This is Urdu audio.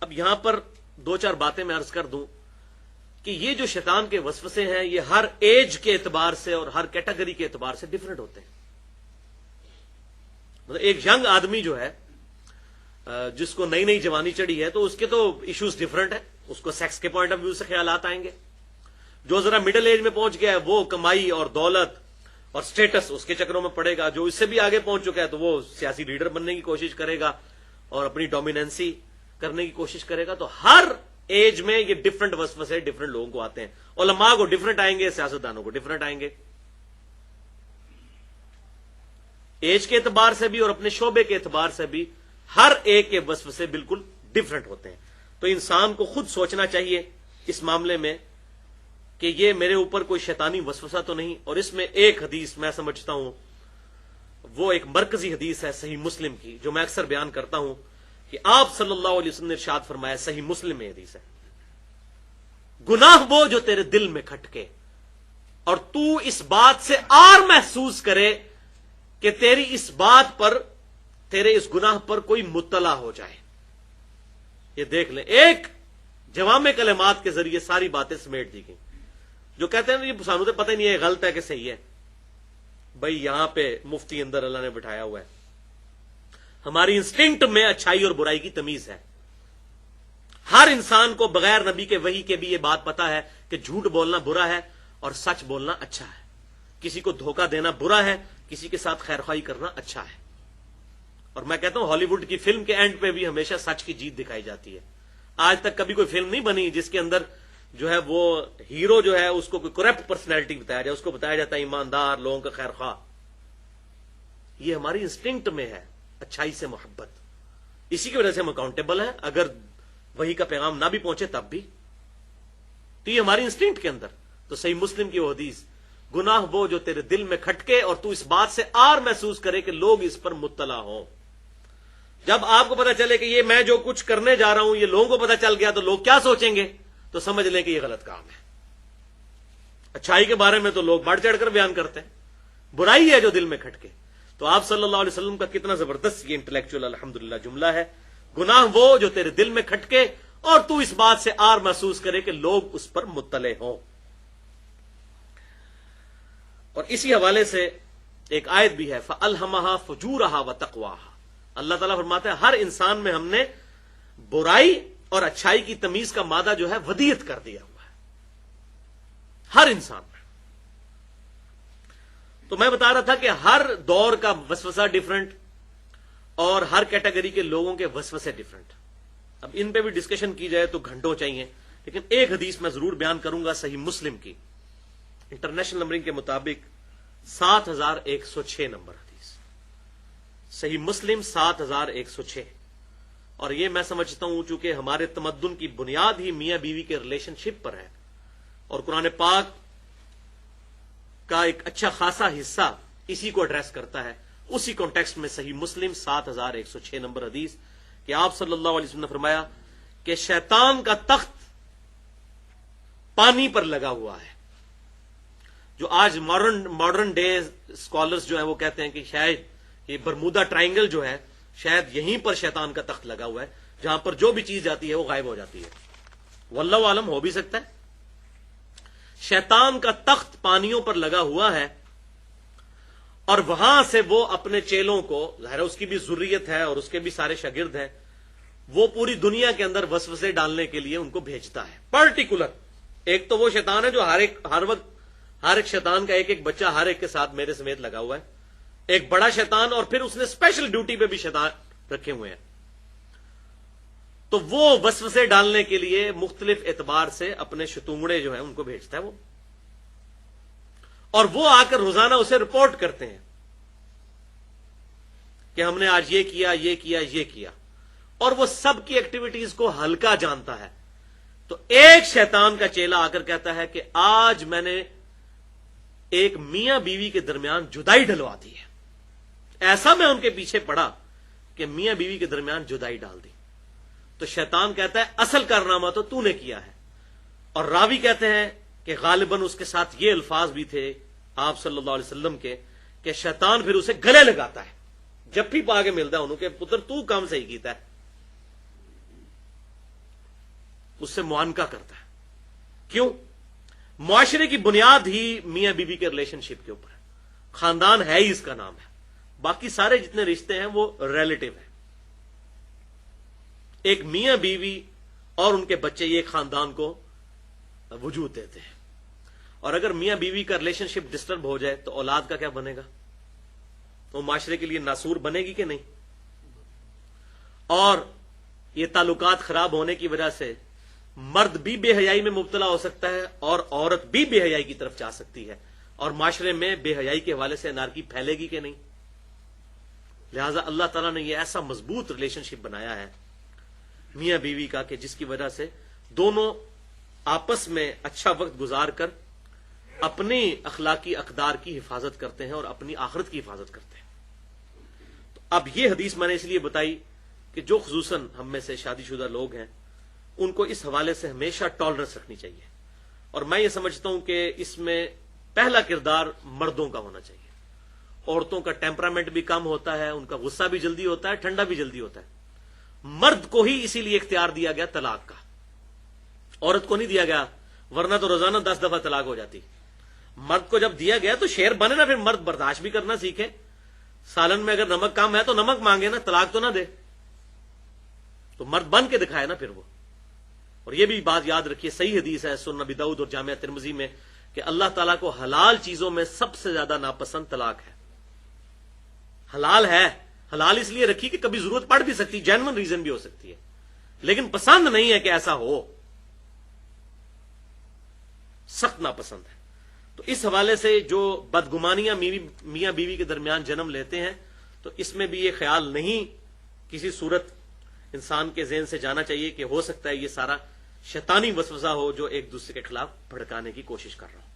اب یہاں پر دو چار باتیں میں عرض کر دوں کہ یہ جو شیطان کے وسوسے ہیں یہ ہر ایج کے اعتبار سے اور ہر کیٹیگری کے اعتبار سے ڈفرنٹ ہوتے ہیں. مطلب ایک ینگ آدمی جو ہے جس کو نئی نئی جوانی چڑھی ہے تو اس کے تو ایشوز ڈفرنٹ ہیں، اس کو سیکس کے پوائنٹ آف ویو سے خیالات آئیں گے. جو ذرا مڈل ایج میں پہنچ گیا ہے وہ کمائی اور دولت اور سٹیٹس اس کے چکروں میں پڑے گا. جو اس سے بھی آگے پہنچ چکا ہے تو وہ سیاسی لیڈر بننے کی کوشش کرے گا اور اپنی ڈومیننسی کرنے کی کوشش کرے گا. تو ہر ایج میں یہ ڈفرنٹ وسوسے ڈفرنٹ لوگوں کو آتے ہیں. علماء کو ڈفرنٹ آئیں گے، سیاستدانوں کو ڈفرنٹ آئیں گے، ایج کے اعتبار سے بھی اور اپنے شعبے کے اعتبار سے بھی ہر ایک کے وسوسے بالکل ڈفرنٹ ہوتے ہیں. تو انسان کو خود سوچنا چاہیے اس معاملے میں کہ یہ میرے اوپر کوئی شیطانی وسوسہ تو نہیں. اور اس میں ایک حدیث میں سمجھتا ہوں وہ ایک مرکزی حدیث ہے صحیح مسلم کی، جو میں اکثر بیان کرتا ہوں کہ آپ صلی اللہ علیہ وسلم نے ارشاد فرمایا، صحیح مسلم میں حدیث ہے، گناہ وہ جو تیرے دل میں کھٹکے اور تو اس بات سے آر محسوس کرے کہ تیری اس بات پر، تیرے اس گناہ پر کوئی مطلع ہو جائے. یہ دیکھ لیں، ایک جوامع کلمات کے ذریعے ساری باتیں سمیٹ دی گئی. جو کہتے ہیں یہ سانو تو پتہ ہی نہیں ہے غلط ہے کہ صحیح ہے. بھائی یہاں پہ مفتی اندر اللہ نے بٹھایا ہوا ہے. ہماری انسٹنکٹ میں اچھائی اور برائی کی تمیز ہے. ہر انسان کو بغیر نبی کے وحی کے بھی یہ بات پتا ہے کہ جھوٹ بولنا برا ہے اور سچ بولنا اچھا ہے. کسی کو دھوکہ دینا برا ہے، کسی کے ساتھ خیرخواہی کرنا اچھا ہے. اور میں کہتا ہوں ہالی ووڈ کی فلم کے اینڈ پہ بھی ہمیشہ سچ کی جیت دکھائی جاتی ہے. آج تک کبھی کوئی فلم نہیں بنی جس کے اندر جو ہے وہ ہیرو جو ہے اس کو کوئی کرپٹ پرسنالٹی بتایا جائے، اس کو بتایا جاتا ہے ایماندار، لوگوں کا خیر خواہ. یہ ہماری انسٹنکٹ میں ہے، اچھائی سے محبت. اسی کی وجہ سے ہم اکاؤنٹیبل ہیں، اگر وہی کا پیغام نہ بھی پہنچے تب بھی. تو یہ ہماری انسٹنکٹ کے اندر. تو صحیح مسلم کی وہ حدیث، گناہ وہ جو تیرے دل میں کھٹکے اور تو اس بات سے آر محسوس کرے کہ لوگ اس پر مطلع ہوں. جب آپ کو پتا چلے کہ یہ میں جو کچھ کرنے جا رہا ہوں یہ لوگوں کو پتا چل گیا تو لوگ کیا سوچیں گے، تو سمجھ لیں کہ یہ غلط کام ہے. اچھائی کے بارے میں تو لوگ بڑھ چڑھ کر بیان کرتے ہیں، برائی ہے جو دل میں کھٹکے. تو آپ صلی اللہ علیہ وسلم کا کتنا زبردست یہ انٹلیکچوئل الحمدللہ جملہ ہے، گناہ وہ جو تیرے دل میں کھٹکے اور تو اس بات سے آر محسوس کرے کہ لوگ اس پر مطلع ہوں. اور اسی حوالے سے ایک آیت بھی ہے، فَأَلْهَمَهَا فُجُورَهَا وَتَقْوَاهَا. اللہ تعالیٰ فرماتا ہے ہر انسان میں ہم نے برائی اور اچھائی کی تمیز کا مادہ جو ہے ودیت کر دیا ہوا ہے، ہر انسان میں. تو میں بتا رہا تھا کہ ہر دور کا وسوسہ ڈفرنٹ اور ہر کیٹیگری کے لوگوں کے وسوسے ڈفرنٹ. اب ان پہ بھی ڈسکشن کی جائے تو گھنٹوں چاہیے، لیکن ایک حدیث میں ضرور بیان کروں گا صحیح مسلم کی، انٹرنیشنل نمبرنگ کے مطابق 7106 نمبر حدیث، صحیح مسلم 7106. اور یہ میں سمجھتا ہوں چونکہ ہمارے تمدن کی بنیاد ہی میاں بیوی کے ریلیشن شپ پر ہے اور قرآن پاک کا ایک اچھا خاصا حصہ اسی کو ایڈریس کرتا ہے، اسی کانٹیکسٹ میں صحیح مسلم 7106 نمبر حدیث کہ آپ صلی اللہ علیہ وسلم نے فرمایا کہ شیطان کا تخت پانی پر لگا ہوا ہے. جو آج ماڈرن ڈے اسکالرز جو ہیں وہ کہتے ہیں کہ شاید یہ برمودا ٹرائنگل جو ہے شاید یہیں پر شیطان کا تخت لگا ہوا ہے، جہاں پر جو بھی چیز جاتی ہے وہ غائب ہو جاتی ہے. واللہ عالم، ہو بھی سکتا ہے. شیطان کا تخت پانیوں پر لگا ہوا ہے اور وہاں سے وہ اپنے چیلوں کو، ظاہر ہے اس کی بھی ذریت ہے اور اس کے بھی سارے شاگرد ہیں، وہ پوری دنیا کے اندر وسوسے ڈالنے کے لیے ان کو بھیجتا ہے. پرٹیکولر ایک تو وہ شیطان ہے جو ہر وقت ہر ایک شیطان کا ایک ایک بچہ ہر ایک کے ساتھ میرے سمیت لگا ہوا ہے، ایک بڑا شیطان، اور پھر اس نے اسپیشل ڈیوٹی پہ بھی شیطان رکھے ہوئے ہیں. تو وہ وسوسے ڈالنے کے لیے مختلف اعتبار سے اپنے شتونگڑے جو ہیں ان کو بھیجتا ہے وہ، اور وہ آ کر روزانہ اسے رپورٹ کرتے ہیں کہ ہم نے آج یہ کیا یہ کیا یہ کیا، اور وہ سب کی ایکٹیویٹیز کو ہلکا جانتا ہے. تو ایک شیطان کا چیلا آ کر کہتا ہے کہ آج میں نے ایک میاں بیوی کے درمیان جدائی ڈلوا دی ہے. ایسا میں ان کے پیچھے پڑا کہ میاں بیوی کے درمیان جدائی ڈال دی. تو شیطان کہتا ہے اصل کارنامہ تو نے کیا ہے. اور راوی کہتے ہیں کہ غالباً اس کے ساتھ یہ الفاظ بھی تھے آپ صلی اللہ علیہ وسلم کے کہ شیطان پھر اسے گلے لگاتا ہے جب بھی پا کے ملتا ہے انہوں کہ پتر تو کام صحیح کیتا ہے. اس سے معانقہ کرتا ہے. کیوں؟ معاشرے کی بنیاد ہی میاں بیوی کے ریلیشن شپ کے اوپر ہے. خاندان ہے ہی اس کا نام ہے. باقی سارے جتنے رشتے ہیں وہ ریلیٹو ہیں. ایک میاں بیوی اور ان کے بچے یہ ایک خاندان کو وجود دیتے ہیں. اور اگر میاں بیوی کا ریلیشن شپ ڈسٹرب ہو جائے تو اولاد کا کیا بنے گا؟ وہ معاشرے کے لیے ناسور بنے گی کہ نہیں؟ اور یہ تعلقات خراب ہونے کی وجہ سے مرد بھی بے حیائی میں مبتلا ہو سکتا ہے اور عورت بھی بے حیائی کی طرف جا سکتی ہے, اور معاشرے میں بے حیائی کے حوالے سے انارکی پھیلے گی کہ نہیں. لہذا اللہ تعالیٰ نے یہ ایسا مضبوط ریلیشن شپ بنایا ہے میاں بیوی کا کہ جس کی وجہ سے دونوں آپس میں اچھا وقت گزار کر اپنی اخلاقی اقدار کی حفاظت کرتے ہیں اور اپنی آخرت کی حفاظت کرتے ہیں. تو اب یہ حدیث میں نے اس لیے بتائی کہ جو خصوصاً ہم میں سے شادی شدہ لوگ ہیں ان کو اس حوالے سے ہمیشہ ٹالرنس رکھنی چاہیے. اور میں یہ سمجھتا ہوں کہ اس میں پہلا کردار مردوں کا ہونا چاہیے. عورتوں کا ٹیمپرامنٹ بھی کم ہوتا ہے, ان کا غصہ بھی جلدی ہوتا ہے, ٹھنڈا بھی جلدی ہوتا ہے. مرد کو ہی اسی لیے اختیار دیا گیا طلاق کا, عورت کو نہیں دیا گیا, ورنہ تو روزانہ 10 دفعہ طلاق ہو جاتی. مرد کو جب دیا گیا تو شیر بنے نا, پھر مرد برداشت بھی کرنا سیکھے. سالن میں اگر نمک کم ہے تو نمک مانگے نا, طلاق تو نہ دے. تو مرد بن کے دکھائے نا پھر وہ. اور یہ بھی بات یاد رکھیے, صحیح حدیث ہے سنن ابی داؤد اور جامعہ ترمذی میں کہ اللہ تعالیٰ کو حلال چیزوں میں سب سے زیادہ ناپسند طلاق ہے. حلال ہے, حلال اس لیے رکھی کہ کبھی ضرورت پڑ بھی سکتی, جینون ریزن بھی ہو سکتی ہے, لیکن پسند نہیں ہے کہ ایسا ہو, سخت ناپسند ہے. تو اس حوالے سے جو بدگمانیاں میاں بیوی کے درمیان جنم لیتے ہیں تو اس میں بھی یہ خیال نہیں کسی صورت انسان کے ذہن سے جانا چاہیے کہ ہو سکتا ہے یہ سارا شیطانی وسوسہ ہو جو ایک دوسرے کے خلاف بھڑکانے کی کوشش کر رہا ہو.